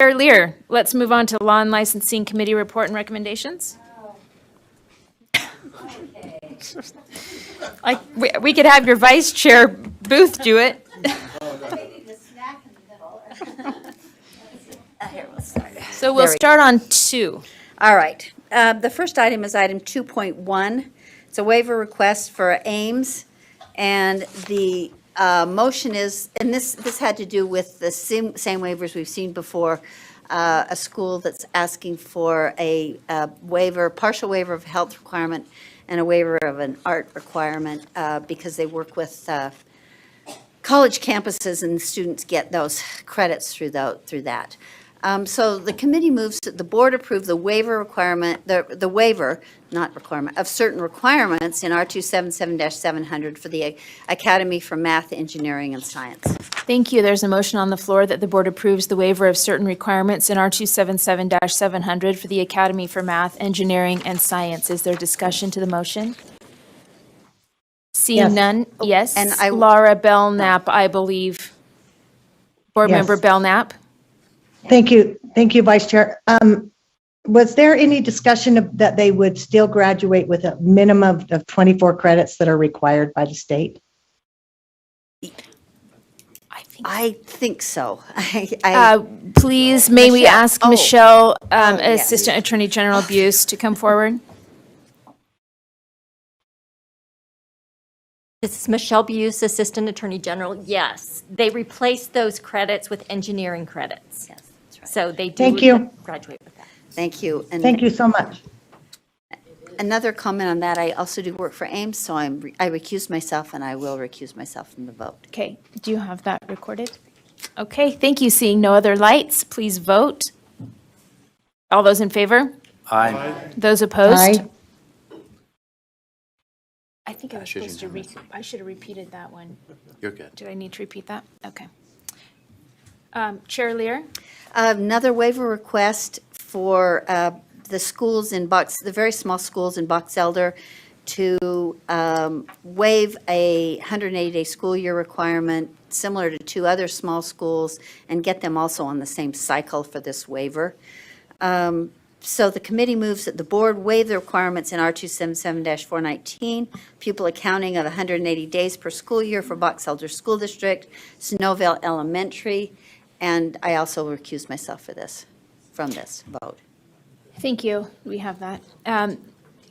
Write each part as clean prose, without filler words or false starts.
Chair Lear, let's move on to Law and Licensing Committee report and recommendations. We could have your Vice Chair Booth do it. So we'll start on 2. All right. The first item is item 2.1. It's a waiver request for Ames. And the motion is, and this had to do with the same waivers we've seen before, a school that's asking for a waiver, partial waiver of health requirement and a waiver of an art requirement because they work with college campuses and students get those credits through that. So the committee moves that the board approve the waiver requirement, the waiver, not requirement, of certain requirements in R277-700 for the Academy for Math, Engineering, and Science. Thank you. There's a motion on the floor that the board approves the waiver of certain requirements in R277-700 for the Academy for Math, Engineering, and Science. Is there discussion to the motion? Seeing Yes. none, yes. And Laura Belknap, I believe. Board Yes. Member Belknap? Thank you, Vice Chair. Was there any discussion that they would still graduate with a minimum of 24 credits that are required by the state? I think so. Please, may we Michelle. ask Oh. Michelle, yes. Assistant Attorney General Buse, to come forward? This is Michelle Buse, Assistant Attorney General. Yes, they replaced those credits with engineering credits. Yes, that's right. So they do Thank you. graduate with that. Thank you. And Thank you so much. another comment on that, I also do work for Ames, so I recuse myself, and I will recuse myself from the vote. Okay, do you have that recorded? Okay, thank you. Seeing no other lights, please vote. All those in favor? Aye. Those opposed? Aye. I think I was supposed to I should have repeated that one. You're good. Did I need to repeat that? Okay. Chair Lear? Another waiver request for the schools in the very small schools in Box Elder to waive a 180-day school year requirement similar to 2 other small schools and get them also on the same cycle for this waiver. So the committee moves that the board waive the requirements in R277-419, pupil accounting of 180 days per school year for Box Elder School District, Snowville Elementary, and I also recuse myself from this vote. Thank you. We have that.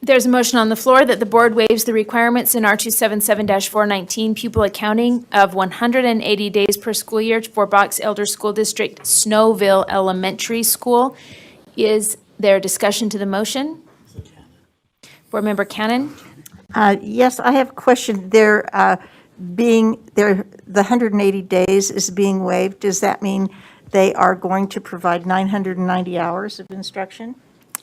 There's a motion on the floor that the board waives the requirements in R277-419 pupil accounting of 180 days per school year for Box Elder School District, Snowville Elementary School. Is there discussion to the motion? Board Member Cannon? Yes, I have a question. The 180 days is being waived. Does that mean they are going to provide 990 hours of instruction?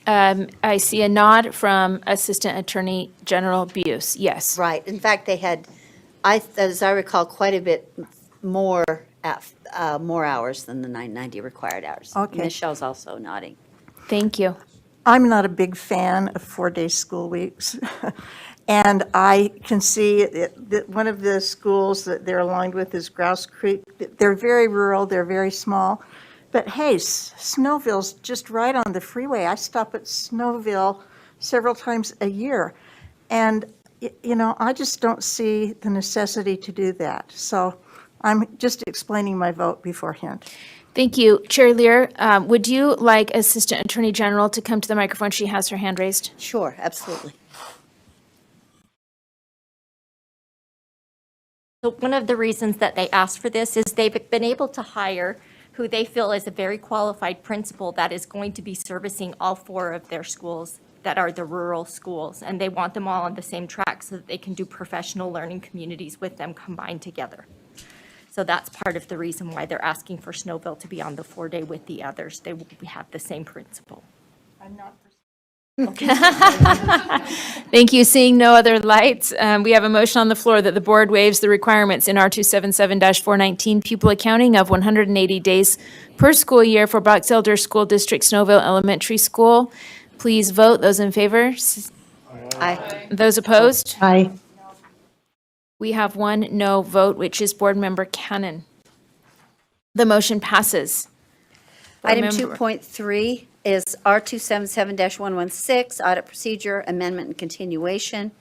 I see a nod from Assistant Attorney General Buse. Yes. Right. In fact, they had, as I recall, quite a bit more hours than the 990 required hours. Okay. Michelle's also nodding. Thank you. I'm not a big fan of 4-day school weeks. And I can see that one of the schools that they're aligned with is Grouse Creek. They're very rural, they're very small. But hey, Snowville's just right on the freeway. I stop at Snowville several times a year. And, I just don't see the necessity to do that. So I'm just explaining my vote beforehand. Thank you. Chair Lear, would you like Assistant Attorney General to come to the microphone? She has her hand raised. Sure, absolutely. So one of the reasons that they asked for this is they've been able to hire who they feel is a very qualified principal that is going to be servicing all 4 of their schools that are the rural schools. And they want them all on the same track so that they can do professional learning communities with them combined together. So that's part of the reason why they're asking for Snowville to be on the 4-day with the others. They will have the same principal. I'm not. Thank you. Seeing no other lights, we have a motion on the floor that the board waives the requirements in R277-419 pupil accounting of 180 days per school year for Box Elder School District, Snowville Elementary School. Please vote. Those in favor? Aye. Those opposed? Aye. We have 1 no vote, which is Board Member Cannon. The motion passes. Item Member- 2.3 is R277-116, audit procedure, amendment and continuation.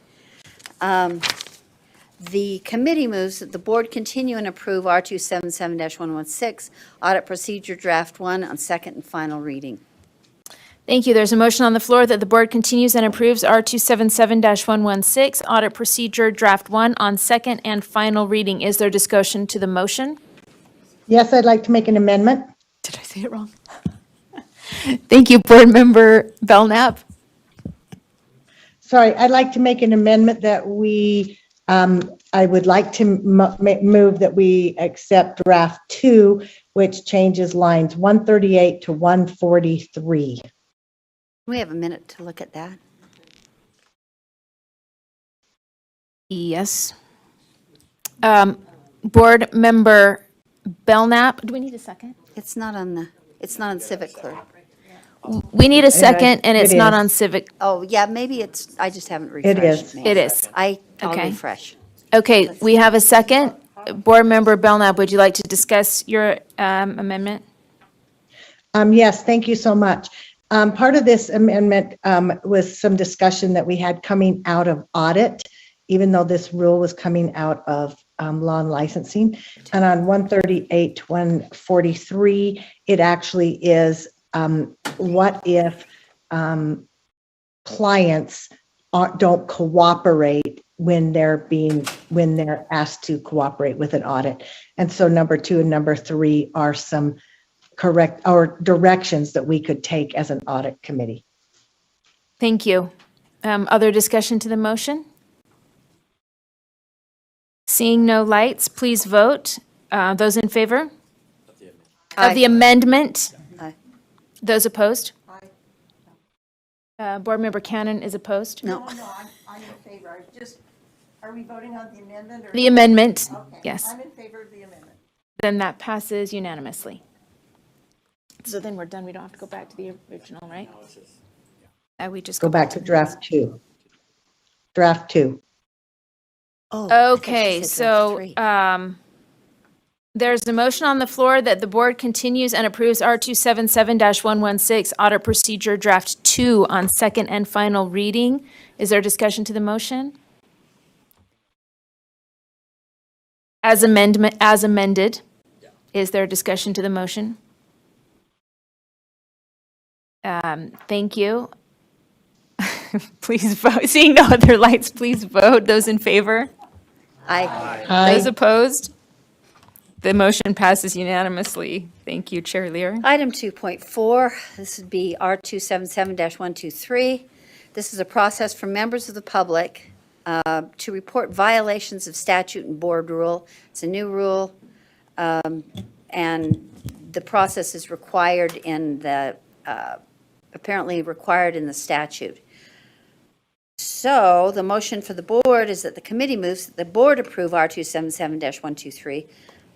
The committee moves that the board continue and approve R277-116, audit procedure draft 1 on second and final reading. Thank you. There's a motion on the floor that the board continues and approves R277-116, audit procedure draft 1 on second and final reading. Is there discussion to the motion? Yes, I'd like to make an amendment. Did I say it wrong? Thank you, Board Member Belknap. Sorry, I'd like to make an amendment that I would like to move that we accept draft 2, which changes lines 138 to 143. We have a minute to look at that. Yes. Board Member Belknap, do we need a second? It's not on Civic Clerk. We need a second, and it's It not is. on Civic. Oh, yeah, maybe I just haven't It refreshed. is. maybe. It is. I'll Okay. refresh. Okay, we have a second. Board Member Belknap, would you like to discuss your amendment? Yes, thank you so much. Part of this amendment was some discussion that we had coming out of audit, even though this rule was coming out of law and licensing. And on 138 to 143, it actually is, what if clients don't cooperate when they're asked to cooperate with an audit? And so number 2 and number 3 are some correct or directions that we could take as an audit committee. Thank you. Other discussion to the motion? Seeing no lights, please vote. Those in favor of the amendment? Aye. Those opposed? Board Member Cannon is opposed? No. No, I'm in favor. Are we voting on the amendment or? The amendment, Okay, yes. I'm in favor of the amendment. Then that passes unanimously. So then we're done. We don't have to go back to the original, right? We just Go back to draft 2. Draft 2. Oh, I thought you Okay, said draft so 3. there's a motion on the floor that the board continues and approves R277-116 audit procedure draft 2 on second and final reading. Is there discussion to the motion? As amended. Is there discussion to the motion? Thank you. Please vote. Seeing no other lights, please vote. Those in favor? Those Aye. opposed? The motion passes unanimously. Thank you, Chair Lear. Item 2.4, this would be R277-123. This is a process for members of the public to report violations of statute and board rule. It's a new rule, and the process is required in the, apparently required in the statute. So the motion for the board is that the committee moves that the board approve R277-123.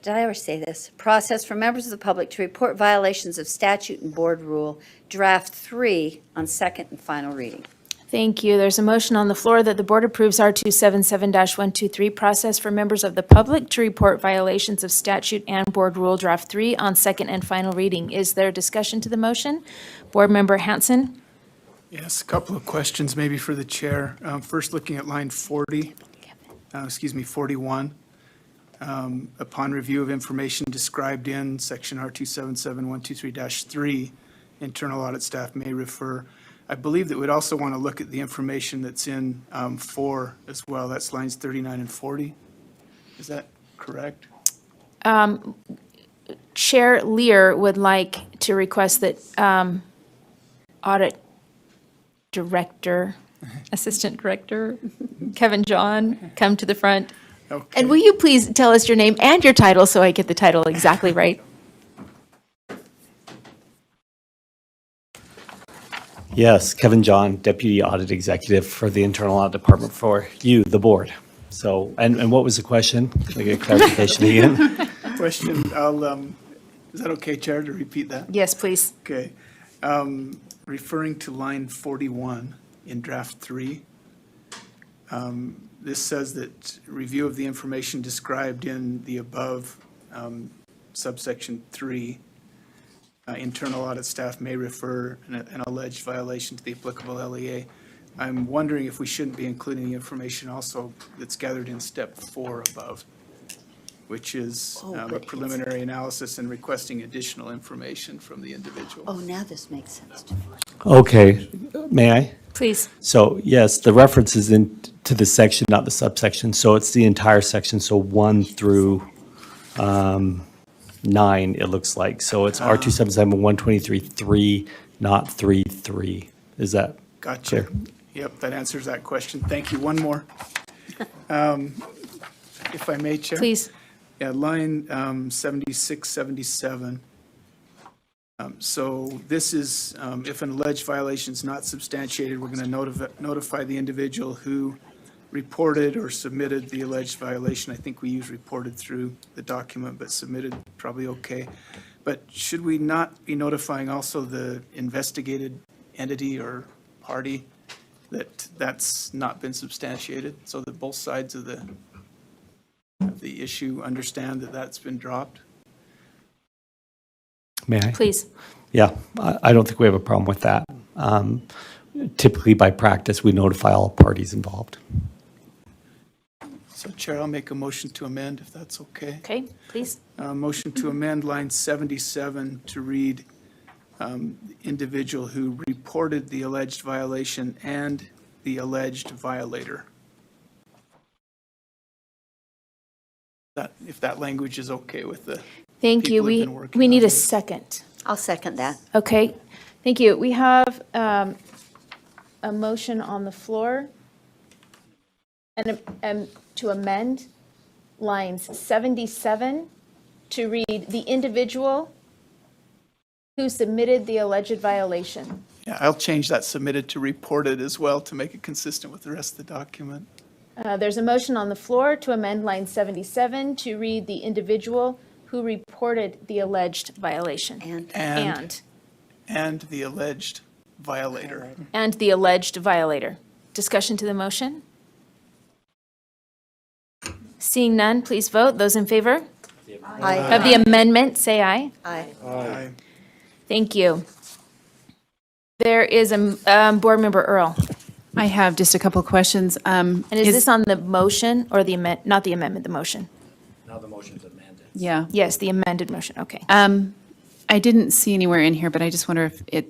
Did I ever say this? Process for members of the public to report violations of statute and board rule, draft 3 on second and final reading. Thank you. There's a motion on the floor that the board approves R277-123 process for members of the public to report violations of statute and board rule draft 3 on second and final reading. Is there discussion to the motion? Board Member Hanson? Yes, a couple of questions maybe for the chair. First, looking at line 41. Upon review of information described in section R277-123-3, internal audit staff may refer. I believe that we'd also want to look at the information that's in 4 as well. That's lines 39 and 40. Is that correct? Chair Lear would like to request that audit director, assistant director, Kevin John, come to the front. Okay. And will you please tell us your name and your title so I get the title exactly right? Yes, Kevin John, Deputy Audit Executive for the Internal Audit Department for you, the board. So, and what was the question? Can I get clarification again? Question, is that okay, Chair, to repeat that? Yes, please. Okay. Referring to line 41 in draft 3, this says that review of the information described in the above subsection 3 internal audit staff may refer an alleged violation to the applicable LEA. I'm wondering if we shouldn't be including the information also that's gathered in step 4 above, which is Oh, a but it's- preliminary analysis and requesting additional information from the individual. Oh, now this makes sense to me. Okay, may I? Please. So yes, the reference is into the section, not the subsection. So it's the entire section, so 1 through 9, it looks like. So it's R277, 123.3, not 3.3. Is that Gotcha. clear? Yep, that answers that question. Thank you. One more. If I may, Chair? Please. Yeah, line 76, 77. So this is, if an alleged violation is not substantiated, we're going to notify the individual who reported or submitted the alleged violation. I think we use reported through the document, but submitted probably okay. But should we not be notifying also the investigated entity or party that that's not been substantiated, so that both sides of the issue understand that that's been dropped? May I? Please. Yeah, I don't think we have a problem with that. Typically, by practice, we notify all parties involved. So Chair, I'll make a motion to amend, if that's okay. Okay, please. Motion to amend line 77 to read individual who reported the alleged violation and the alleged violator. If that language is okay with the Thank you. people who've been working We on need a this. second. I'll second that. Okay, thank you. We have a motion on the floor and to amend lines 77 to read the individual who submitted the alleged violation. Yeah, I'll change that submitted to reported as well to make it consistent with the rest of the document. There's a motion on the floor to amend line 77 to read the individual who reported the alleged violation. And the alleged violator. And the alleged violator. Discussion to the motion? Seeing none, please vote. Those in favor of Aye. the amendment, say aye. Aye. Aye. Thank you. There is a Board Member Earl. I have just a couple of questions. And is this on the motion or the not the amendment, the motion? Yeah. Yes, the amended motion, okay. I didn't see anywhere in here, but I just wonder if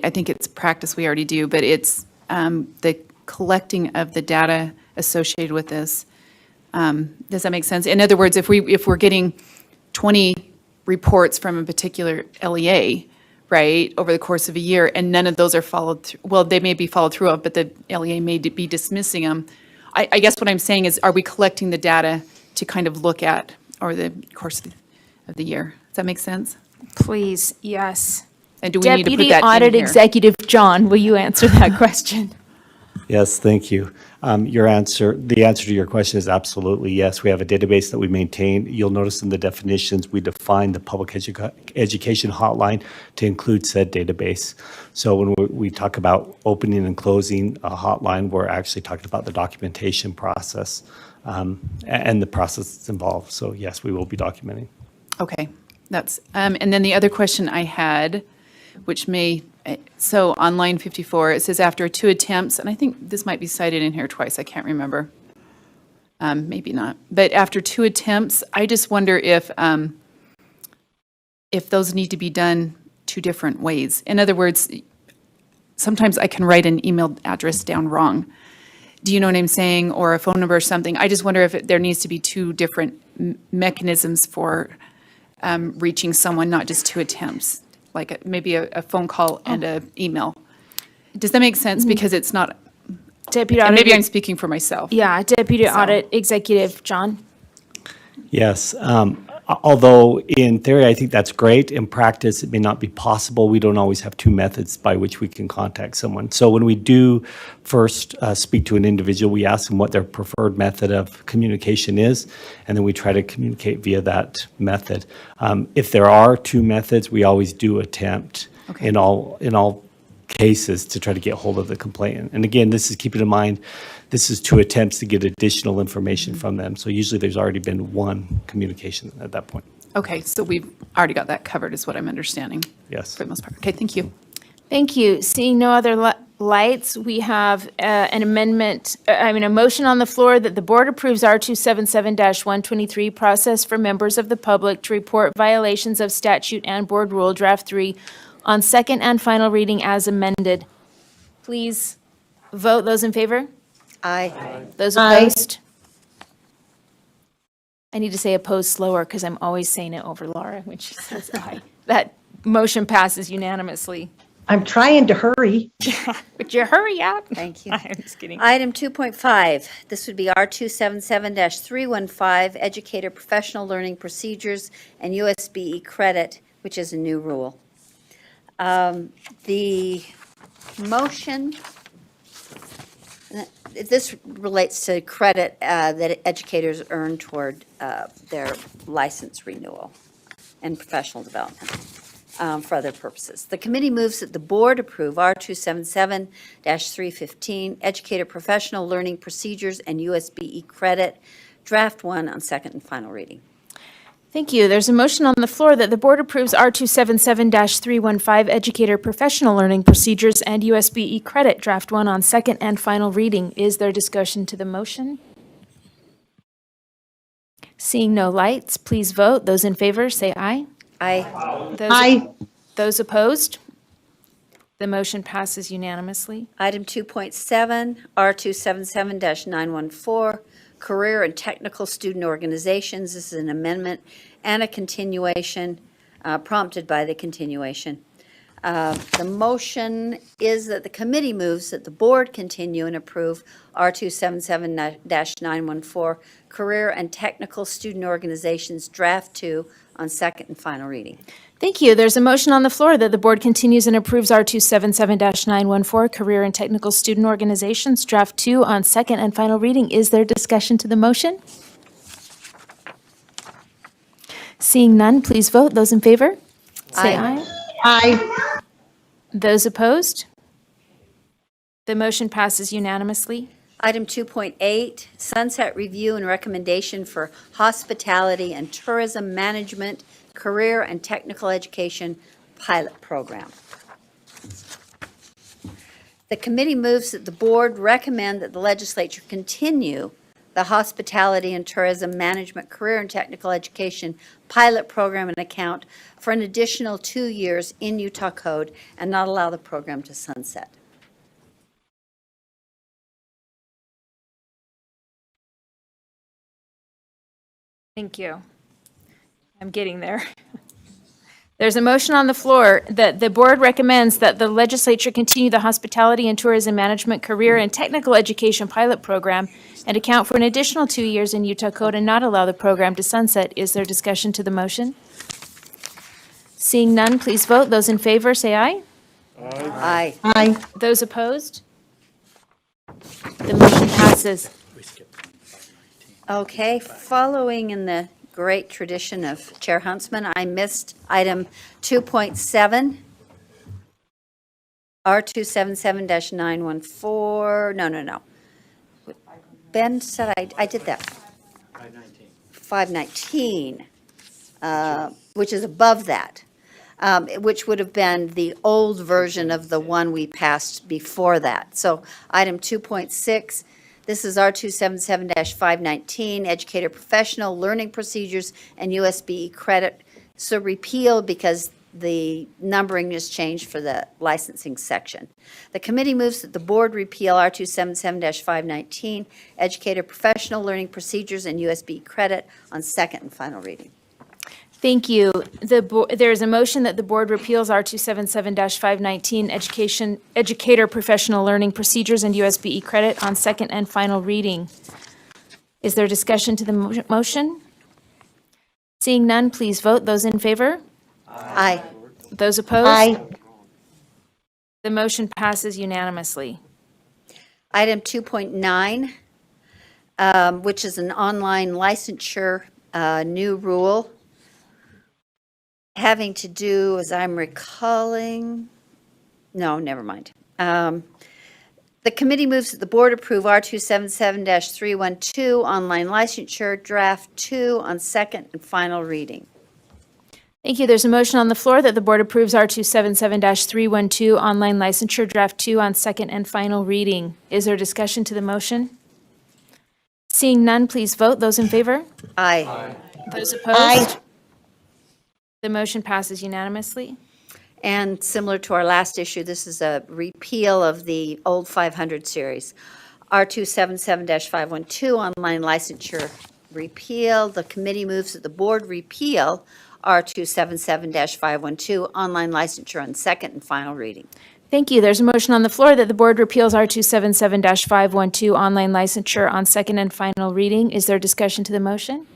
I think it's practice we already do, but it's the collecting of the data associated with this. Does that make sense? In other words, if we're getting 20 reports from a particular LEA, right, over the course of a year, and none of those are followed through, well, they may be followed through of, but the LEA may be dismissing them. I guess what I'm saying is, are we collecting the data to kind of look at over the course of the year? Does that make sense? Please, yes. And do we need to put Deputy that in Audit here? Executive John, will you answer that question? Yes, thank you. The answer to your question is absolutely yes. We have a database that we maintain. You'll notice in the definitions, we define the public education hotline to include said database. So when we talk about opening and closing a hotline, we're actually talking about the documentation process and the process that's involved. So yes, we will be documenting. Okay, that's, and then the other question I had, which may, so on line 54, it says after 2 attempts, and I think this might be cited in here twice, I can't remember. Maybe not, but after 2 attempts, I just wonder if those need to be done 2 different ways. In other words, sometimes I can write an email address down wrong. Do you know what I'm saying? Or a phone number or something. I just wonder if there needs to be 2 different mechanisms for reaching someone, not just 2 attempts, like maybe a phone call and an email. Does that make sense? Because it's not, Deputy and maybe Auditor, I'm speaking for myself. yeah, Deputy Audit Executive John. Yes, although in theory, I think that's great. In practice, it may not be possible. We don't always have 2 methods by which we can contact someone. So when we do first speak to an individual, we ask them what their preferred method of communication is, and then we try to communicate via that method. If there are 2 methods, we always do attempt Okay. in all cases to try to get hold of the complainant. And again, this is keeping in mind, this is 2 attempts to get additional information from them. So usually there's already been 1 communication at that point. Okay, so we've already got that covered, is what I'm understanding. Yes. For the most part. Okay, thank you. Thank you. Seeing no other lights, we have an amendment, a motion on the floor that the board approves R277-123 process for members of the public to report violations of statute and board rule draft 3 on second and final reading as amended. Please vote. Those in favor? Aye. Those Aye. opposed? I need to say opposed slower because I'm always saying it over Laura when she says aye. That motion passes unanimously. I'm trying to hurry. Would you hurry up? Thank you. I'm just kidding. Item 2.5, this would be R277-315, Educator Professional Learning Procedures and USBE Credit, which is a new rule. The motion, this relates to credit that educators earn toward their license renewal and professional development. For other purposes. The committee moves that the board approve R277-315, Educator Professional Learning Procedures and USBE Credit, Draft 1 on second and final reading. Thank you. There's a motion on the floor that the board approves R277-315 Educator Professional Learning Procedures and USBE Credit Draft 1 on second and final reading. Is there discussion to the motion? Seeing no lights, please vote. Those in favor, say aye. Aye. Aye. Those opposed? The motion passes unanimously. Item 2.7, R277-914, Career and Technical Student Organizations. This is an amendment and a continuation, prompted by the continuation. The motion is that the committee moves that the board continue and approve R277-914, Career and Technical Student Organizations, Draft 2 on second and final reading. Thank you. There's a motion on the floor that the board continues and approves R277-914, Career and Technical Student Organizations, Draft 2 on second and final reading. Is there discussion to the motion? Seeing none, please vote. Those in favor? Say Aye. aye. Aye. Those opposed? The motion passes unanimously. Item 2.8, Sunset Review and Recommendation for Hospitality and Tourism Management Career and Technical Education Pilot Program. The committee moves that the board recommend that the legislature continue the Hospitality and Tourism Management Career and Technical Education Pilot Program and account for an additional 2 years in Utah Code and not allow the program to sunset. Thank you. I'm getting there. There's a motion on the floor that the board recommends that the legislature continue the Hospitality and Tourism Management Career and Technical Education Pilot Program and account for an additional 2 years in Utah Code and not allow the program to sunset. Is there discussion to the motion? Seeing none, please vote. Those in favor, say aye. Aye. Aye. Those opposed? The motion passes. Okay, following in the great tradition of Chair Huntsman, I missed item 2.7, R277-914, no. Ben said I did that. 519, which is above that, which would have been the old version of the one we passed before that. So item 2.6, this is R277-519, Educator Professional Learning Procedures and USBE Credit. So repeal because the numbering is changed for the licensing section. The committee moves that the board repeal R277-519, Educator Professional Learning Procedures and USBE Credit on second and final reading. Thank you. There is a motion that the board repeals R277-519, Educator Professional Learning Procedures and USBE Credit on second and final reading. Is there discussion to the motion? Seeing none, please vote. Those in favor? Aye. Those opposed? Aye. The motion passes unanimously. Item 2.9, which is an online licensure new rule having to do, as I'm recalling, no, never mind. The committee moves that the board approve R277-312 online licensure draft 2 on second and final reading. Thank you. There's a motion on the floor that the board approves R277-312 online licensure draft 2 on second and final reading. Is there discussion to the motion? Seeing none, please vote. Those in favor? Aye. Those opposed? The motion passes unanimously. And similar to our last issue, this is a repeal of the old 500 series. R277-512, online licensure repeal. The committee moves that the board repeal R277-512, online licensure on second and final reading. Thank you. There's a motion on the floor that the board repeals R277-512 online licensure on second and final reading. Is there discussion to the motion?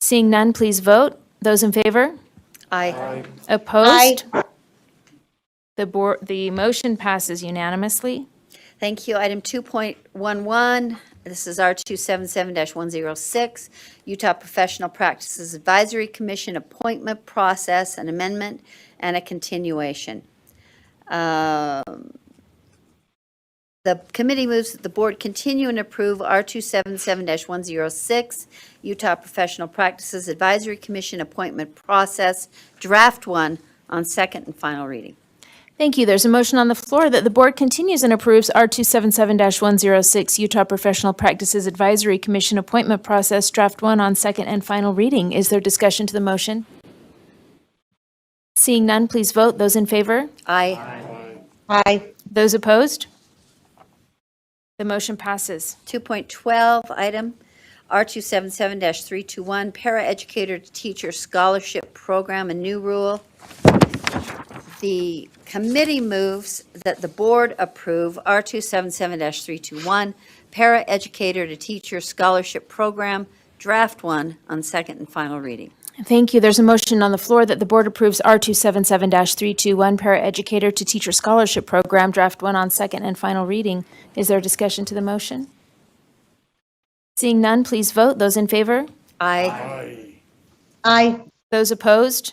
Seeing none, please vote. Those in favor? Aye. Opposed? The motion passes unanimously. Thank you. Item 2.11, this is R277-106, Utah Professional Practices Advisory Commission appointment process, an amendment, and a continuation. The committee moves that the board continue and approve R277-106, Utah Professional Practices Advisory Commission appointment process, draft 1, on second and final reading. Thank you. There's a motion on the floor that the board continues and approves R277-106 Utah Professional Practices Advisory Commission appointment process, draft 1, on second and final reading. Is there discussion to the motion? Seeing none, please vote. Those in favor? Aye. Aye. Those opposed? The motion passes. 2.12 item, R277-321, Paraeducator to Teacher Scholarship Program, a new rule. The committee moves that the board approve R277-321, Paraeducator to Teacher Scholarship Program, Draft 1, on second and final reading. Thank you. There's a motion on the floor that the board approves R277-321 Paraeducator to Teacher Scholarship Program, Draft 1, on second and final reading. Is there discussion to the motion? Seeing none, please vote. Those in favor? Aye. Aye. Those opposed?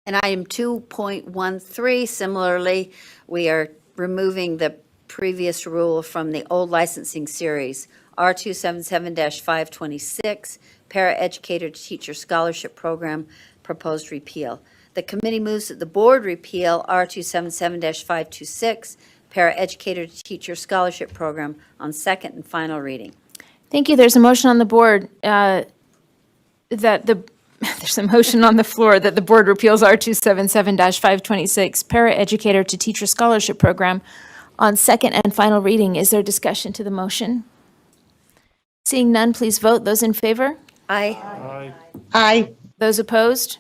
And item 2.13, similarly, we are removing the previous rule from the old licensing series, R277-526, Paraeducator to Teacher Scholarship Program, proposed repeal. The committee moves that the board repeal R277-526, Paraeducator to Teacher Scholarship Program, on second and final reading. Thank you. There's a motion on the board there's a motion on the floor that the board repeals R277-526 Paraeducator to Teacher Scholarship Program on second and final reading. Is there discussion to the motion? Seeing none, please vote. Those in favor? Aye. Aye. Those opposed?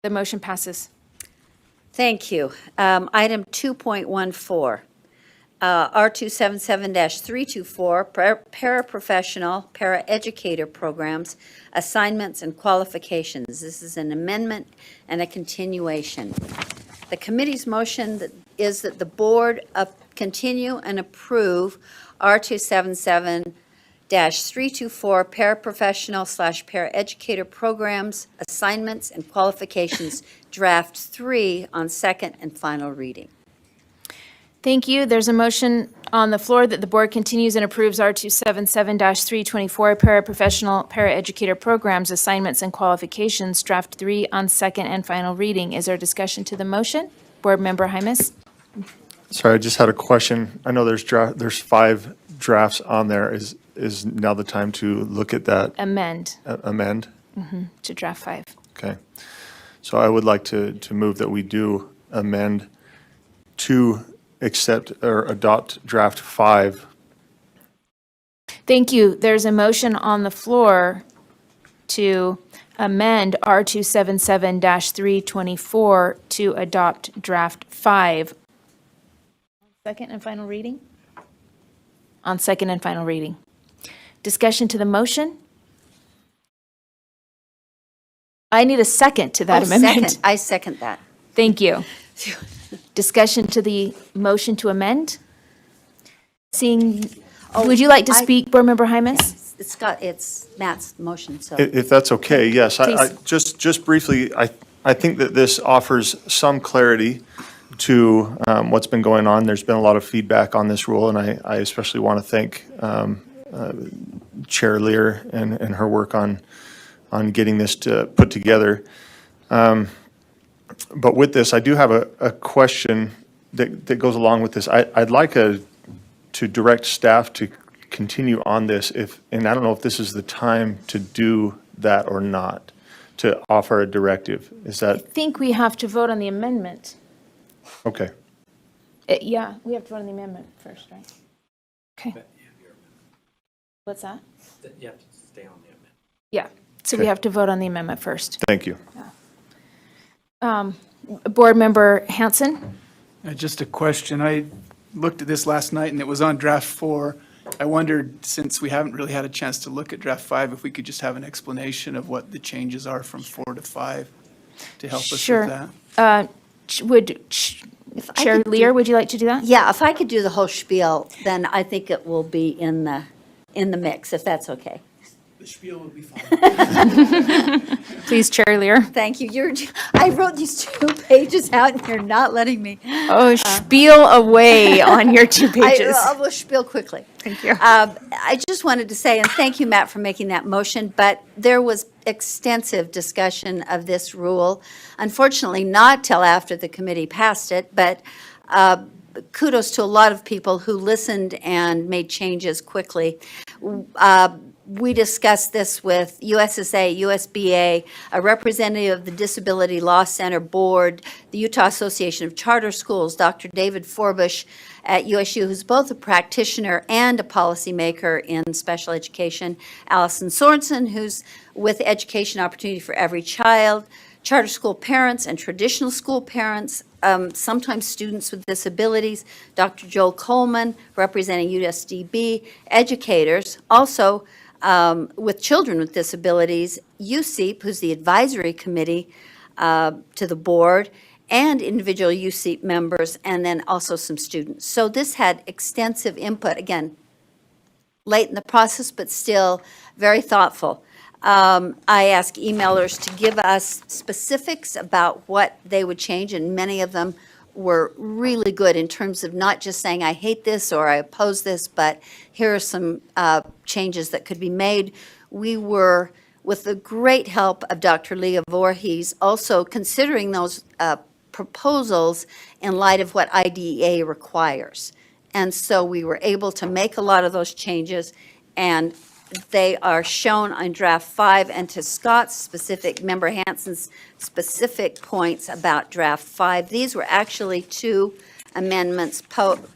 The motion passes. Thank you. Item 2.14, R277-324, paraprofessional, paraeducator programs, assignments and qualifications. This is an amendment and a continuation. The committee's motion is that the board continue and approve R277-324 paraprofessional/paraeducator programs, assignments and qualifications, draft 3, on second and final reading. Thank you. There's a motion on the floor that the board continues and approves R277-324 paraprofessional, paraeducator programs, assignments, and qualifications, draft 3, on second and final reading. Is there discussion to the motion? Board Member Hymas? Sorry, I just had a question. I know there's 5 drafts on there. Is now the time to look at that, Amend amend? to draft 5. Okay. So I would like to move that we do amend to accept or adopt draft 5. Thank you. There's a motion on the floor to amend R277-324 to adopt draft 5. Second and final reading? On second and final reading. Discussion to the motion? I need a second to that amendment. I second that. Thank you. Discussion to the motion to amend? Seeing, would you like to speak, Board Member Hymas? It's Matt's motion, so. If that's okay, yes. I Please. just briefly, I think that this offers some clarity to what's been going on. There's been a lot of feedback on this rule, and I especially want to thank Chair Lear and her work on getting this put together. But with this, I do have a question that goes along with this. I'd like to direct staff to continue on this and I don't know if this is the time to do that or not, to offer a directive. Is I that, think we have to vote on the amendment. okay. Yeah, we have to vote on the amendment first, right? Okay. What's that? You have to stay on the amendment. Yeah, so we Okay. have to vote on the amendment first. Thank you. Board Member Hanson? Just a question. I looked at this last night and it was on draft 4. I wondered, since we haven't really had a chance to look at draft 5, if we could just have an explanation of what the changes are from 4 to 5 to help us Sure. with that. I Chair could do- Lear, would you like to do that? Yeah, if I could do the whole spiel, then I think it will be in the mix, if that's okay. The spiel would be fine. Please, Chair Lear. Thank you. I wrote these 2 pages out and you're not letting me. Oh, spiel away on your 2 pages. I will spiel quickly. Thank you. I just wanted to say, and thank you, Matt, for making that motion, but there was extensive discussion of this rule. Unfortunately, not till after the committee passed it, but kudos to a lot of people who listened and made changes quickly. We discussed this with USSA, USBA, a representative of the Disability Law Center Board, the Utah Association of Charter Schools, Dr. David Forbush at USU, who's both a practitioner and a policymaker in special education, Allison Sorensen, who's with Education Opportunity for Every Child, charter school parents and traditional school parents, sometimes students with disabilities, Dr. Joel Coleman, representing USDB, educators, also with children with disabilities, USEEP, who's the advisory committee to the board, and individual USEEP members, and then also some students. So this had extensive input, again, late in the process, but still very thoughtful. I asked emailers to give us specifics about what they would change, and many of them were really good in terms of not just saying, I hate this or I oppose this, but here are some changes that could be made. We were, with the great help of Dr. Leah Voorhees, also considering those proposals in light of what IDEA requires. And so we were able to make a lot of those changes, and they are shown on draft 5, and to Scott's specific, Member Hanson's specific points about draft 5. These were actually 2 amendments proposed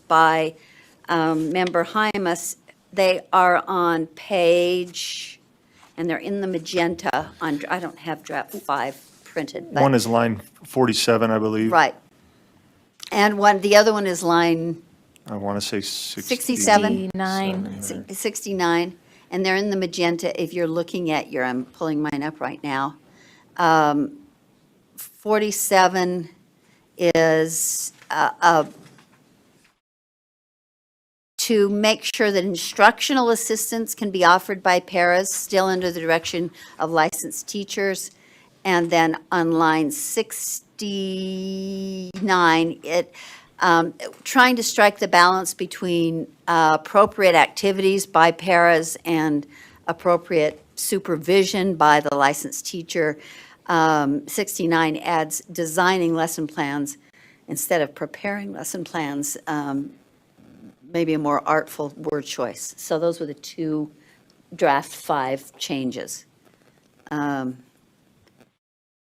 by Member Hymas. They are on page, and they're in the magenta on, I don't have draft 5 printed, but. One is line 47, I believe. Right. And the other one is line I want to say 67. 9. 69, and they're in the magenta if you're looking at I'm pulling mine up right now. 47 is to make sure that instructional assistance can be offered by paras, still under the direction of licensed teachers. And then on line 69, trying to strike the balance between appropriate activities by paras and appropriate supervision by the licensed teacher. 69 adds designing lesson plans instead of preparing lesson plans, maybe a more artful word choice. So those were the 2 draft 5 changes.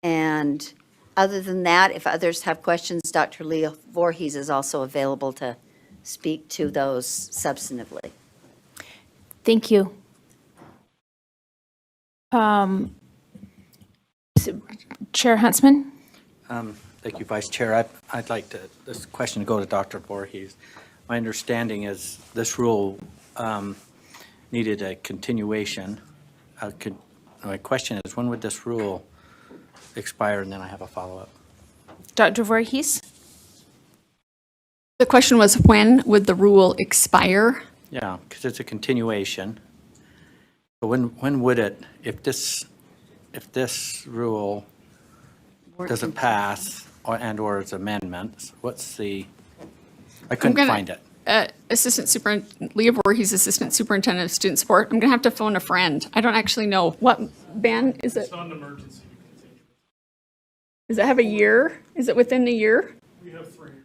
And other than that, if others have questions, Dr. Leah Voorhees is also available to speak to those substantively. Thank you. Chair Huntsman? Thank you, Vice Chair. I'd like this question to go to Dr. Voorhees. My understanding is this rule needed a continuation. My question is, when would this rule expire? And then I have a follow-up. Dr. Voorhees? The question was, when would the rule expire? Yeah, because it's a continuation. But when would it, if this rule doesn't pass or its amendments, I couldn't find it. Leah Voorhees, Assistant Superintendent of Student Support. I'm going to have to phone a friend. I don't actually know. What, Ben, is it? It's not an emergency. Does it have a year? Is it within the year? We have 3 years.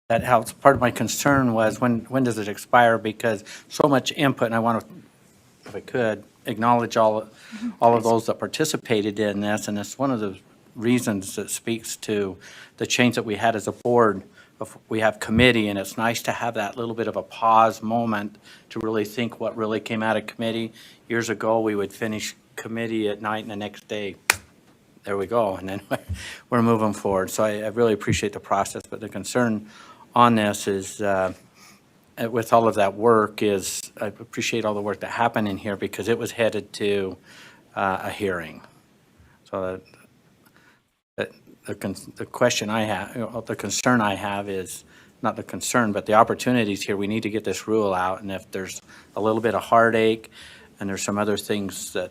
That helps. Part of my concern was when does it expire? Because so much input, and I want to, if I could, acknowledge all of those that participated in this, and it's one of the reasons that speaks to the change that we had as a board. We have committee, and it's nice to have that little bit of a pause moment to really think what really came out of committee. Years ago, we would finish committee at night, and the next day, there we go, and then we're moving forward. So I really appreciate the process, but the concern on this is, with all of that work, is I appreciate all the work that happened in here because it was headed to a hearing. So the question I have, the concern I have is not the concern, but the opportunities here. We need to get this rule out, and if there's a little bit of heartache and there's some other things that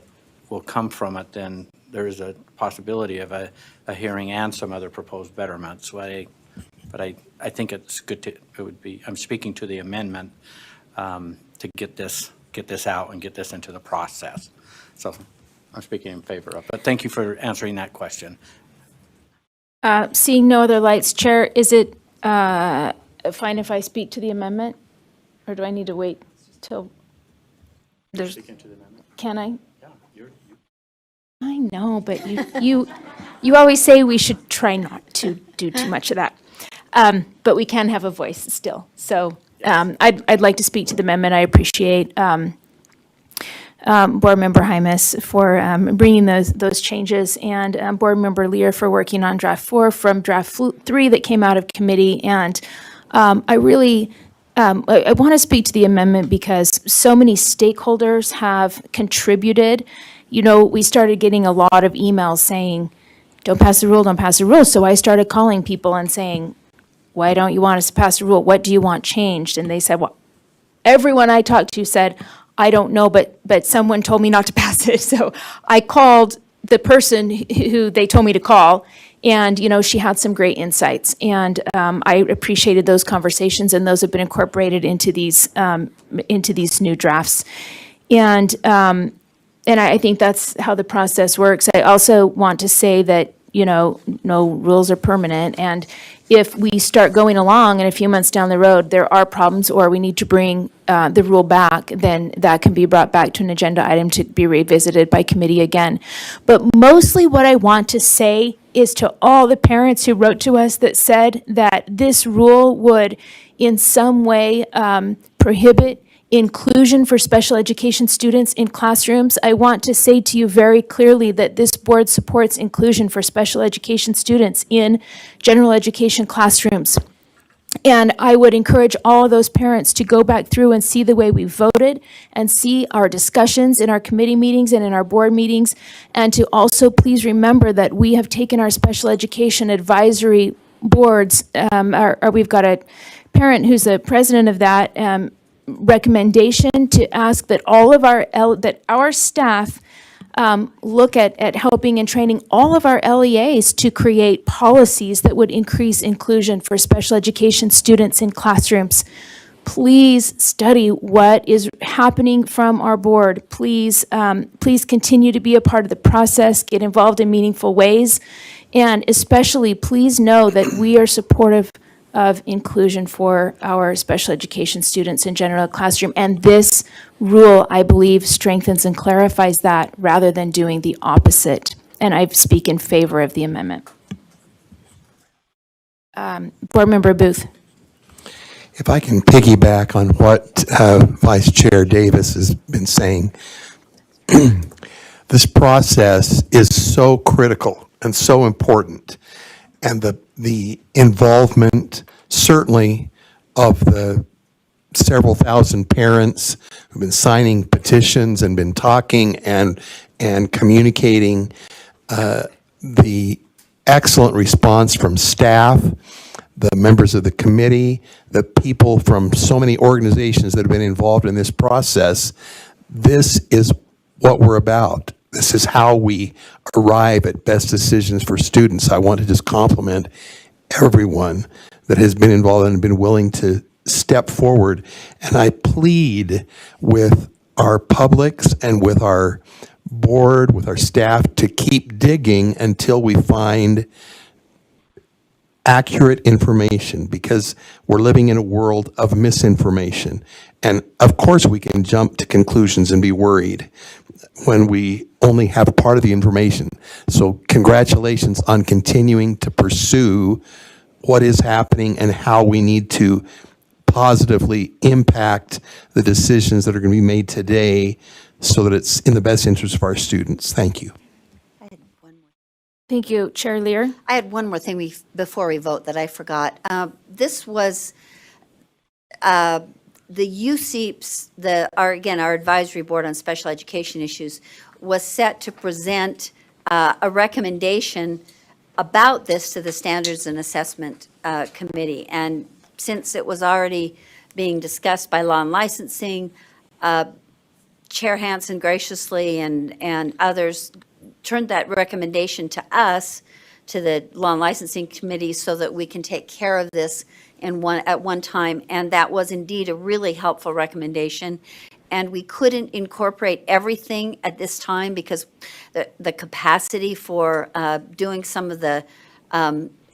will come from it, then there is a possibility of a hearing and some other proposed betterments. But I think it's good to, it would be, I'm speaking to the amendment to get this out and get this into the process. So I'm speaking in favor of it. But thank you for answering that question. Seeing no other lights, Chair, is it fine if I speak to the amendment? Or do I need to wait till there's, can I? I know, but you always say we should try not to do too much of that. But we can have a voice still. So I'd like to speak to the amendment. I appreciate Board Member Hymas for bringing those changes, and Board Member Lear for working on draft 4 from draft 3 that came out of committee. And I really I want to speak to the amendment because so many stakeholders have contributed. You know, we started getting a lot of emails saying, don't pass the rule, don't pass the rule. So I started calling people and saying, why don't you want us to pass the rule? What do you want changed? And they said, well, everyone I talked to said, I don't know, but someone told me not to pass it. So I called the person who they told me to call, and, you know, she had some great insights. And I appreciated those conversations, and those have been incorporated into these new drafts. And I think that's how the process works. I also want to say that, you know, no rules are permanent. And if we start going along and a few months down the road, there are problems or we need to bring the rule back, then that can be brought back to an agenda item to be revisited by committee again. But mostly what I want to say is to all the parents who wrote to us that said that this rule would in some way prohibit inclusion for special education students in classrooms. I want to say to you very clearly that this board supports inclusion for special education students in general education classrooms. And I would encourage all of those parents to go back through and see the way we voted and see our discussions in our committee meetings and in our board meetings. And to also please remember that we have taken our special education advisory boards, we've got a parent who's the president of that, recommendation to ask that all of our staff look at helping and training all of our LEAs to create policies that would increase inclusion for special education students in classrooms. Please study what is happening from our board. Please continue to be a part of the process, get involved in meaningful ways, and especially please know that we are supportive of inclusion for our special education students in general classroom. And this rule, I believe, strengthens and clarifies that rather than doing the opposite. And I speak in favor of the amendment. Board Member Booth. If I can piggyback on what Vice Chair Davis has been saying, this process is so critical and so important. And the involvement, certainly, of the several thousand parents who've been signing petitions and been talking and communicating, the excellent response from staff, the members of the committee, the people from so many organizations that have been involved in this process. This is what we're about. this is how we arrive at best decisions for students. I want to just compliment everyone that has been involved and been willing to step forward. And I plead with our publics and with our board, with our staff, to keep digging until we find accurate information, because we're living in a world of misinformation. And of course, we can jump to conclusions and be worried when we only have part of the information. So congratulations on continuing to pursue what is happening and how we need to positively impact the decisions that are going to be made today so that it's in the best interest of our students. Thank you. Thank you, Chair Lear. I had one more thing before we vote that I forgot. This was the USEEP's, our Advisory Board on Special Education Issues, was set to present a recommendation about this to the Standards and Assessment Committee. And since it was already being discussed by Law and Licensing, Chair Hansen graciously and others turned that recommendation to us, to the Law and Licensing Committee, so that we can take care of this at one time. And that was indeed a really helpful recommendation. And we couldn't incorporate everything at this time because the capacity for doing some of the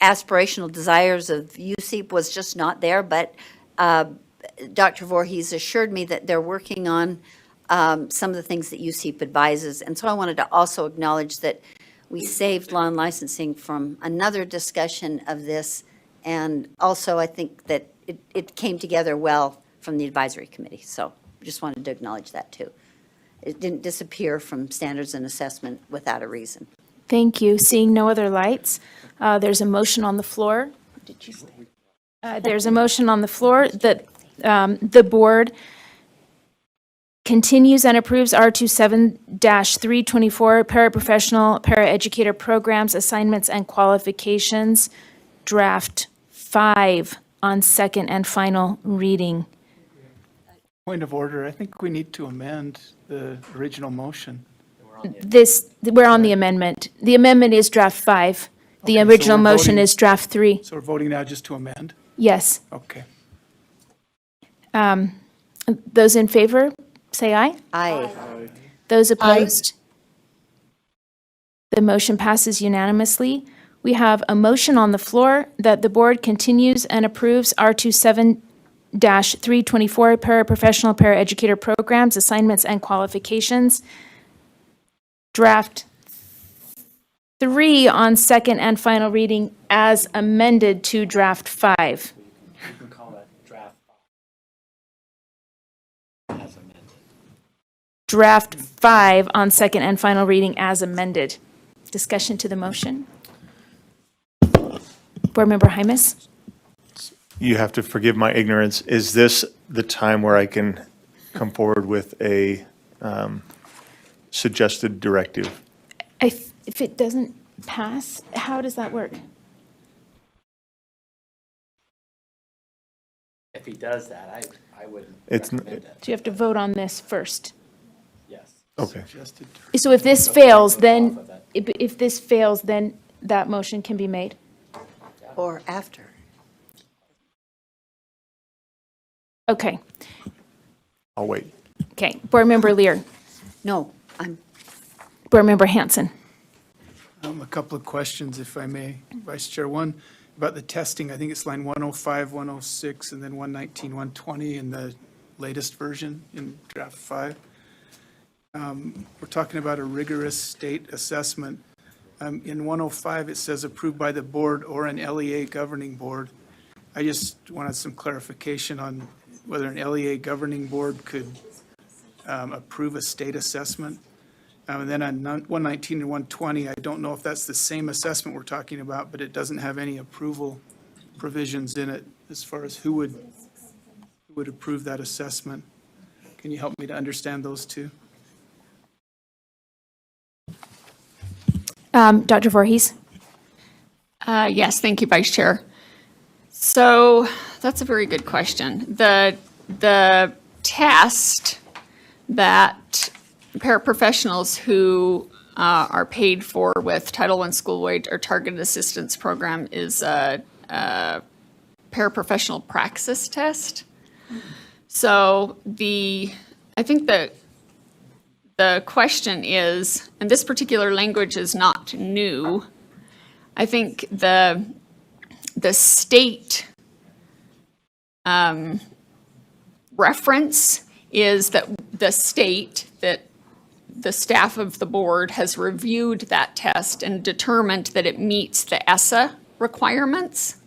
aspirational desires of USEEP was just not there. But Dr. Voorhees assured me that they're working on some of the things that USEEP advises. And so I wanted to also acknowledge that we saved Law and Licensing from another discussion of this. And also, I think that it came together well from the Advisory Committee. So just wanted to acknowledge that, too. It didn't disappear from Standards and Assessment without a reason. Thank you. Seeing no other lights, there's a motion on the floor. Did you say? There's a motion on the floor that the board continues and approves R27-324 paraprofessional, paraeducator programs, assignments, and qualifications, draft 5 on second and final reading. Point of order, I think we need to amend the original motion. We're on the amendment. The amendment is draft 5. The Okay, so original we're motion voting- is draft 3. So we're voting now just to amend? Yes. Okay. Those in favor, say aye. Aye. Those opposed? The motion passes unanimously. We have a motion on the floor that the board continues and approves R27-324 paraprofessional, paraeducator programs, assignments, and qualifications. Draft 3 on second and final reading as amended to draft 5. You can call that draft as amended. Draft 5 on second and final reading as amended. Discussion to the motion. Board Member Hymas? You have to forgive my ignorance. Is this the time where I can come forward with a suggested directive? If it doesn't pass, how does that work? If he does that, I would It's n- recommend it, Do you have to vote on this first? yes. Okay. Suggested So if this fails, Off then, of it. if this fails, then that motion can be made? Or after. Okay, I'll wait. okay. Board Member Lear, No, Board Member Hanson. A couple of questions, if I may, Vice Chair. One, about the testing, I think it's line 105, 106, and then 119, 120 in the latest version in draft 5. We're talking about a rigorous state assessment. In 105, it says approved by the board or an LEA governing board. I just wanted some clarification on whether an LEA governing board could approve a state assessment. And then on 119 and 120, I don't know if that's the same assessment we're talking about, but it doesn't have any approval provisions in it as far as who would approve that assessment. Can you help me to understand those two? Dr. Voorhees? Yes, thank you, Vice Chair. So that's a very good question. The test that paraprofessionals who are paid for with Title I school wage or targeted assistance program is a paraprofessional praxis test. So I think the question is, and this particular language is not new, I think the state reference is that the staff of the board has reviewed that test and determined that it meets the ESSA requirements,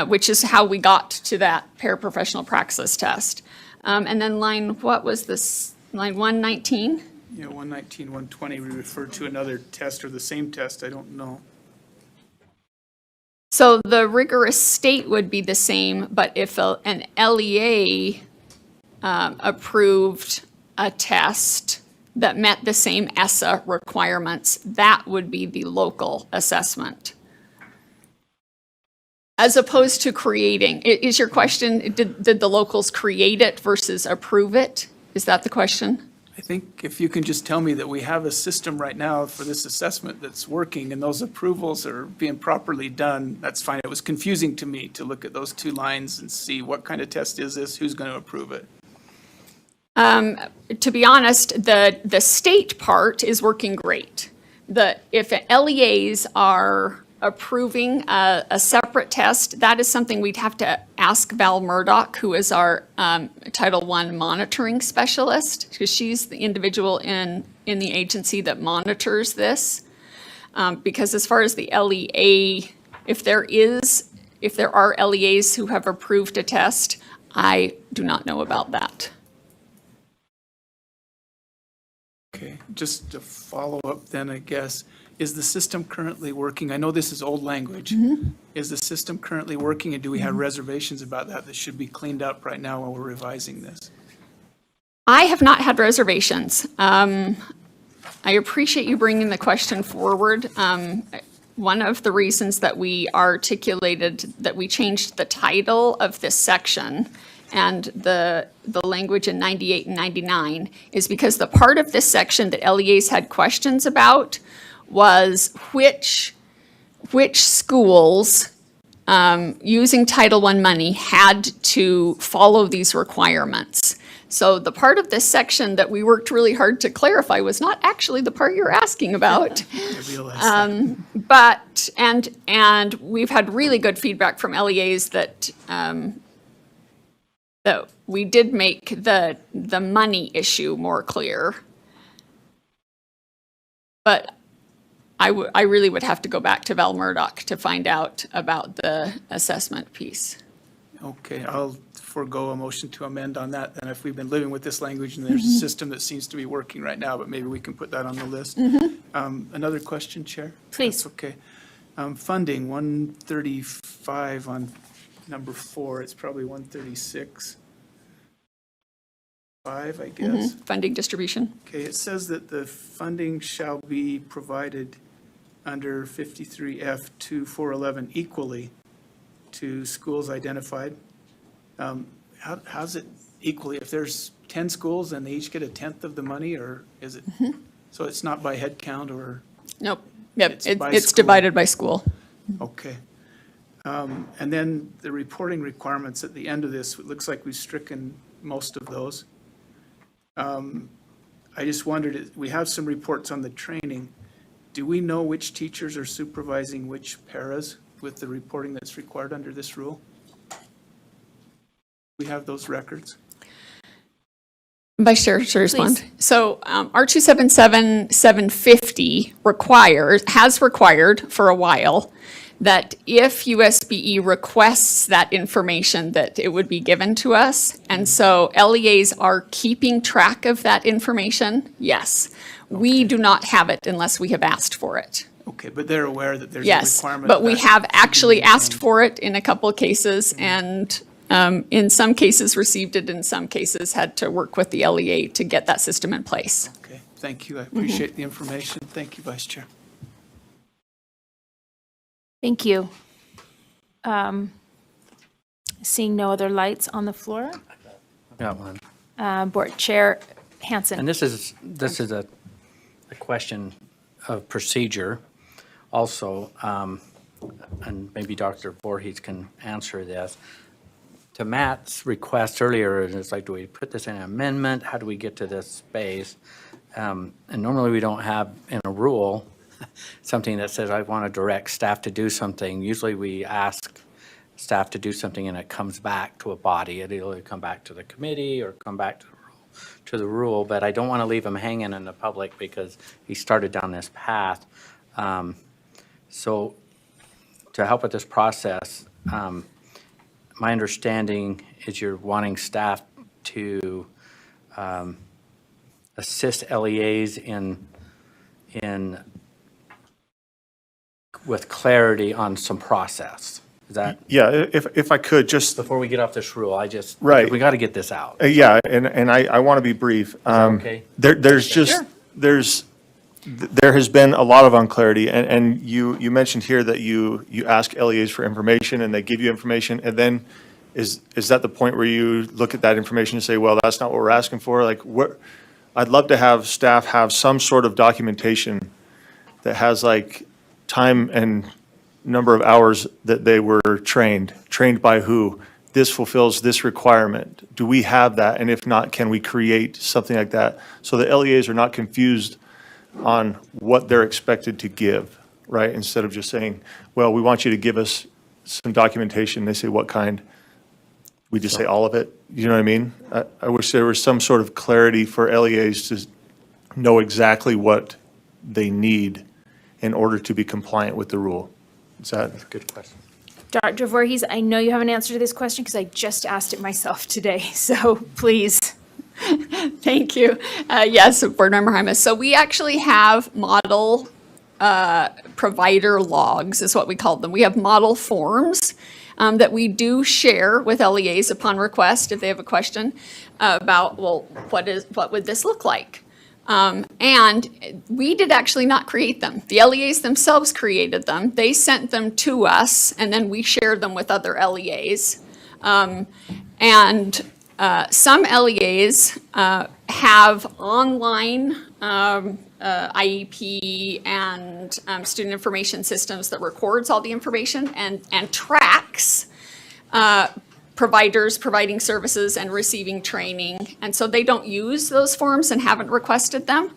which is how we got to that paraprofessional praxis test. And then what was this, line 119? Yeah, 119, 120, we referred to another test or the same test, I don't know. So the rigorous state would be the same, but if an LEA approved a test that met the same ESSA requirements, that would be the local assessment. As opposed to creating. Is your question, did the locals create it versus approve it? Is that the question? I think if you can just tell me that we have a system right now for this assessment that's working and those approvals are being properly done, that's fine. It was confusing to me to look at those two lines and see what kind of test is this, who's going to approve it. To be honest, the state part is working great. If LEAs are approving a separate test, that is something we'd have to ask Val Murdoch, who is our Title I monitoring specialist, because she's the individual in the agency that monitors this. Because as far as the LEA, if there are LEAs who have approved a test, I do not know about that. Okay, just to follow up then, I guess, is the system currently working? I know this is old language. Is the system currently working, and do we have reservations about that should be cleaned up right now while we're revising this? I have not had reservations. I appreciate you bringing the question forward. One of the reasons that we articulated that we changed the title of this section and the language in 98 and 99 is because the part of this section that LEAs had questions about was which schools using Title I money had to follow these requirements. So the part of this section that we worked really hard to clarify was not actually the part you're asking about. I realize that. But, and we've had really good feedback from LEAs that we did make the money issue more clear. But I really would have to go back to Val Murdoch to find out about the assessment piece. Okay, I'll forego a motion to amend on that, and if we've been living with this language and there's a system that seems to be working right now, but maybe we can put that on the list. Another question, Chair? Please. That's okay. Funding, 135 on number 4, it's probably 136. 5, I guess. Funding distribution. Okay, it says that the funding shall be provided under 53F to 411 equally to schools identified. How's it equally? If there's 10 schools and they each get a tenth of the money, or is it? So it's not by head count or? Nope. Yep. It's by It's school. divided by school. Okay. And then the reporting requirements at the end of this, it looks like we've stricken most of those. I just wondered, we have some reports on the training. Do we know which teachers are supervising which paras with the reporting that's required under this rule? We have those records? Vice Chair, to respond. Please. So R277-750 has required for a while that if USBE requests that information, that it would be given to us. And so LEAs are keeping track of that information, yes. We do not have it unless we have asked for it. Okay, but they're aware that there's a Yes, requirement. but we that have should be actually asked maintained. for it in a couple of cases, and in some cases received it, in some cases had to work with the LEA to get that system in place. Okay, thank you. I appreciate the information. Thank you, Vice Chair. Thank you. Seeing no other lights on the floor, Got one. Board Chair, Hanson. And this is a question of procedure also, and maybe Dr. Voorhees can answer this. To Matt's request earlier, it's like, do we put this in an amendment? How do we get to this space? And normally we don't have in a rule something that says, I want to direct staff to do something. Usually we ask staff to do something and it comes back to a body. It'll either come back to the committee or come back to the rule, but I don't want to leave him hanging in the public because he started down this path. So to help with this process, my understanding is you're wanting staff to assist LEAs in with clarity on some process. Is that, Yeah, if I could, just, before we get off this rule, Right. we got to get this out. yeah, and I want to be brief. Okay? There's just, Sure. there has been a lot of unclarity, and you mentioned here that you ask LEAs for information, and they give you information, and then is that the point where you look at that information and say, well, that's not what we're asking for? Like, what, I'd love to have staff have some sort of documentation that has like time and number of hours that they were trained by who, this fulfills this requirement. Do we have that? And if not, can we create something like that so the LEAs are not confused on what they're expected to give, right? Instead of just saying, well, we want you to give us some documentation. They say, what kind? We just say all of it. You know what I mean? I wish there was some sort of clarity for LEAs to know exactly what they need in order to be compliant with the rule. Is that? Good question. Dr. Voorhees, I know you have an answer to this question because I just asked it myself today, so please. Thank you. Yes, Board Member Hymas. So we actually have model provider logs, is what we call them. We have model forms that we do share with LEAs upon request if they have a question about, well, what would this look like? And we did actually not create them. The LEAs themselves created them. They sent them to us, and then we shared them with other LEAs. Some LEAs have online IEP and student information systems that records all the information and tracks providers providing services and receiving training. And so they don't use those forms and haven't requested them.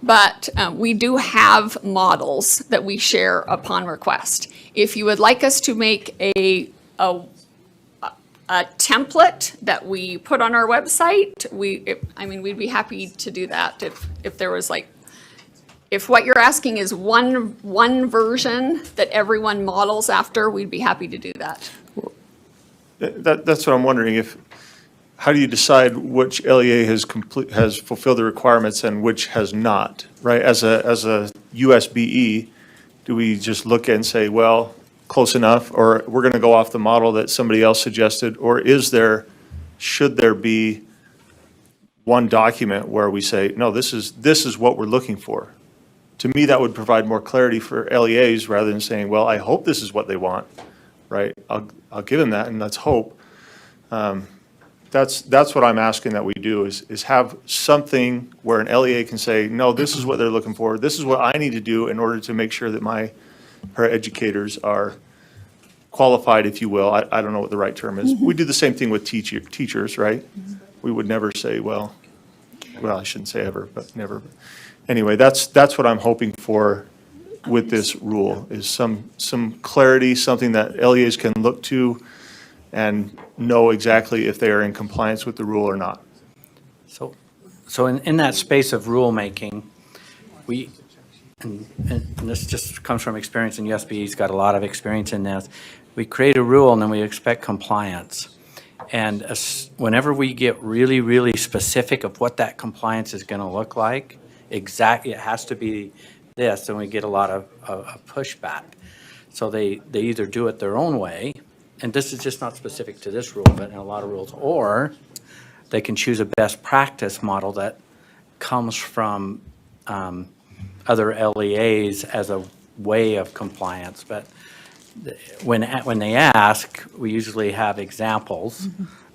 But we do have models that we share upon request. If you would like us to make a template that we put on our website, we'd be happy to do that if there was like, if what you're asking is one version that everyone models after, we'd be happy to do that. That's what I'm wondering, how do you decide which LEA has fulfilled the requirements and which has not, right? As a USBE, do we just look and say, well, close enough, or we're going to go off the model that somebody else suggested, or should there be one document where we say, no, this is what we're looking for? To me, that would provide more clarity for LEAs rather than saying, well, I hope this is what they want, right? I'll give them that, and let's hope. That's what I'm asking that we do, is have something where an LEA can say, no, this is what they're looking for. This is what I need to do in order to make sure that her educators are qualified, if you will. I don't know what the right term is. We do the same thing with teachers, right? We would never say, well, I shouldn't say ever, but never. Anyway, that's what I'm hoping for with this rule, is some clarity, something that LEAs can look to and know exactly if they are in compliance with the rule or not. So in that space of rulemaking, and this just comes from experience, and USBE's got a lot of experience in this, we create a rule and then we expect compliance. And whenever we get really, really specific of what that compliance is going to look like, exactly, it has to be this, and we get a lot of pushback. So they either do it their own way, and this is just not specific to this rule, but in a lot of rules, or they can choose a best practice model that comes from other LEAs as a way of compliance. But when they ask, we usually have examples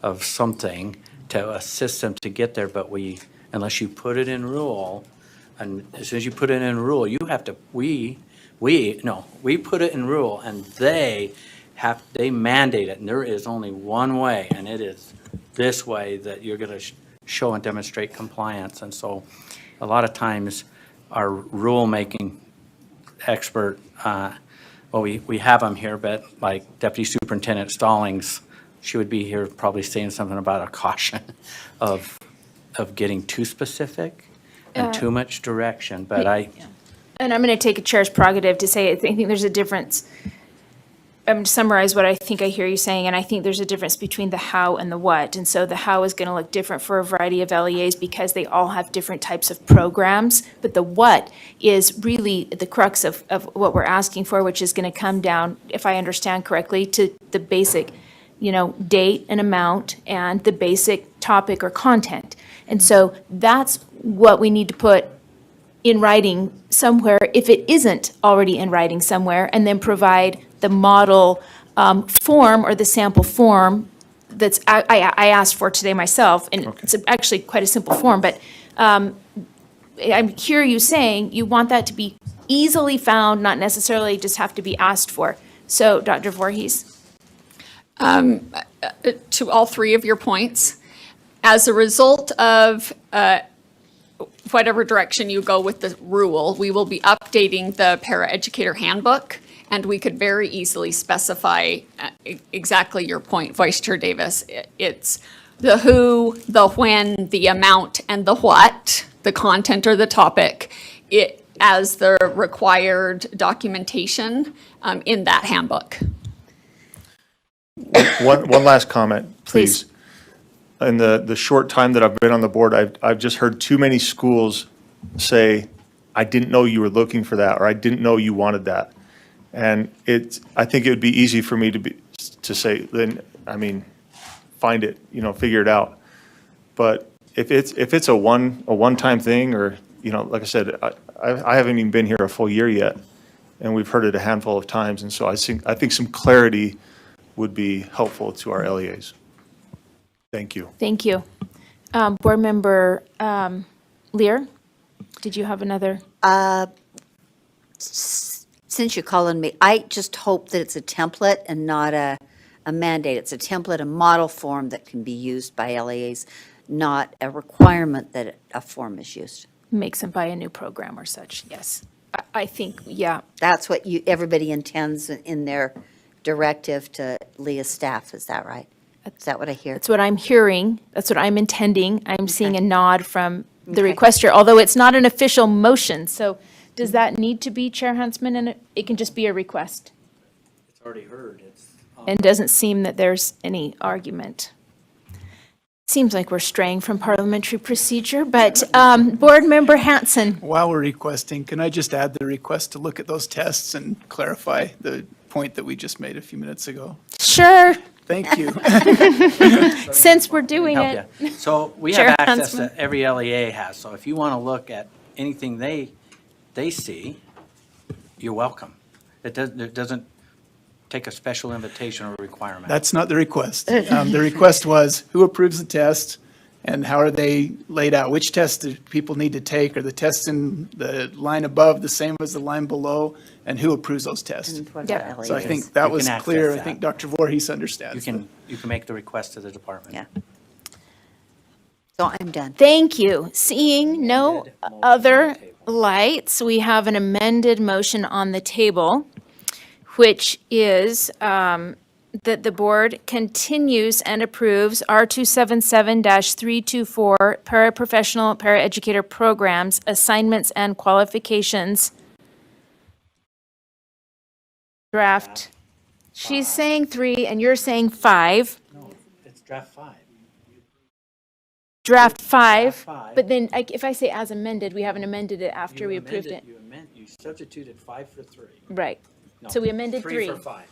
of something to assist them to get there, but we unless you put it in rule. And as soon as you put it in rule, you have to, we put it in rule, and they mandate it, and there is only one way, and it is this way that you're going to show and demonstrate compliance. And so a lot of times, our rulemaking expert, well, we have them here, but like Deputy Superintendent Stallings, she would be here probably saying something about a caution of getting too specific and too much direction, but And I'm going to take a chair's prerogative to say, I think there's a difference. I'm going to summarize what I think I hear you saying, and I think there's a difference between the how and the what. And so the how is going to look different for a variety of LEAs because they all have different types of programs. But the what is really the crux of what we're asking for, which is going to come down, if I understand correctly, to the basic, date and amount and the basic topic or content. And so that's what we need to put in writing somewhere, if it isn't already in writing somewhere, and then provide the model form or the sample form that's, I asked for today myself, and it's actually quite a simple form, but I hear you saying you want that to be easily found, not necessarily just have to be asked for. So, Dr. Voorhees? To all three of your points, as a result of whatever direction you go with the rule, we will be updating the paraeducator handbook, and we could very easily specify exactly your point, Vice Chair Davis. It's the who, the when, the amount, and the what, the content or the topic, as the required documentation in that handbook. One last comment, Please. please. In the short time that I've been on the board, I've just heard too many schools say, I didn't know you were looking for that, or I didn't know you wanted that. And I think it would be easy for me to say, then, find it, figure it out. But if it's a one-time thing, or, like I said, I haven't even been here a full year yet, and we've heard it a handful of times. And so I think some clarity would be helpful to our LEAs. Thank you. Thank you. Board Member Lear, did you have another? Since you're calling me, I just hope that it's a template and not a mandate. It's a template, a model form that can be used by LEAs, not a requirement that a form is used. Makes them buy a new program or such, yes. I think, yeah. That's what everybody intends in their directive to LEA staff, is that right? Is that what I hear? That's what I'm hearing. That's what I'm intending. I'm seeing a nod from the requester, although it's not an official motion. So does that need to be, Chair Huntsman, and it can just be a request? it's already heard. And doesn't seem that there's any argument. Seems like we're straying from parliamentary procedure, but Board Member Hanson. While we're requesting, can I just add the request to look at those tests and clarify the point that we just made a few minutes ago? Sure, Thank you. since we're doing Help it. you. So we Chair have access Huntsman. that every LEA has, so if you want to look at anything they see, you're welcome. It doesn't take a special invitation or requirement. That's not the request. The request was, who approves the test, and how are they laid out? Which tests do people need to take? Are the tests in the line above the same as the line below? And who approves those tests? And what Yeah. about LEAs? So I think that You was can access clear. I that. think Dr. Voorhees understands. You can make the request to the department. Yeah. So I'm done. Thank you. Seeing no other lights, we have an amended motion on the table, which is that the board continues and approves R277-324 paraprofessional paraeducator programs, assignments and qualifications. Draft. She's saying 3 and you're saying 5. No, it's draft 5. Draft 5, five. but then if I say as amended, we haven't amended it after we approved it. You substituted 5 for 3. Right. No, So we amended 3. 3 for 5.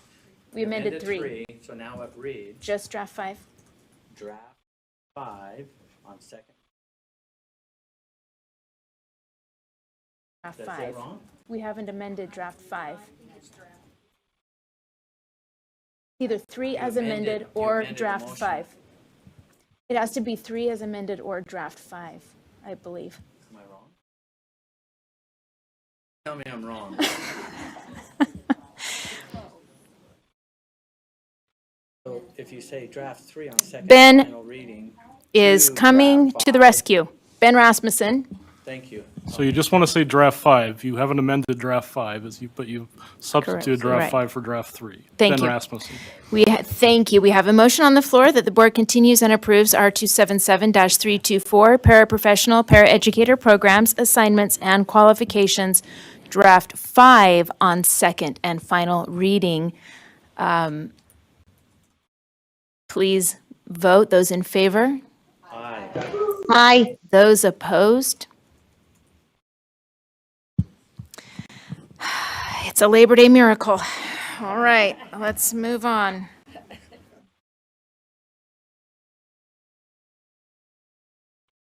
We amended 3. So now it reads Just draft 5. draft 5 on second. Draft Did I say it 5. wrong? We haven't amended draft 5. Either 3 as amended you or amended the draft motion. 5. It has to be 3 as amended or draft 5. I believe. Am I wrong? Tell me I'm wrong. So if you say draft 3 on second Ben and final reading. Is to coming draft to the 5. rescue. Ben Rasmussen. Thank you. So you just want to say draft 5. You haven't amended draft 5, but you substituted Correct. draft Right. 5 for draft 3. Thank Ben you. Rasmussen. Thank you. We have a motion on the floor that the board continues and approves R277-324, paraprofessional, paraeducator programs, assignments, and qualifications, draft 5 on second and final reading. Please vote. Those in favor? Aye. Aye. Those opposed? It's a Labor Day miracle. All right, let's move on.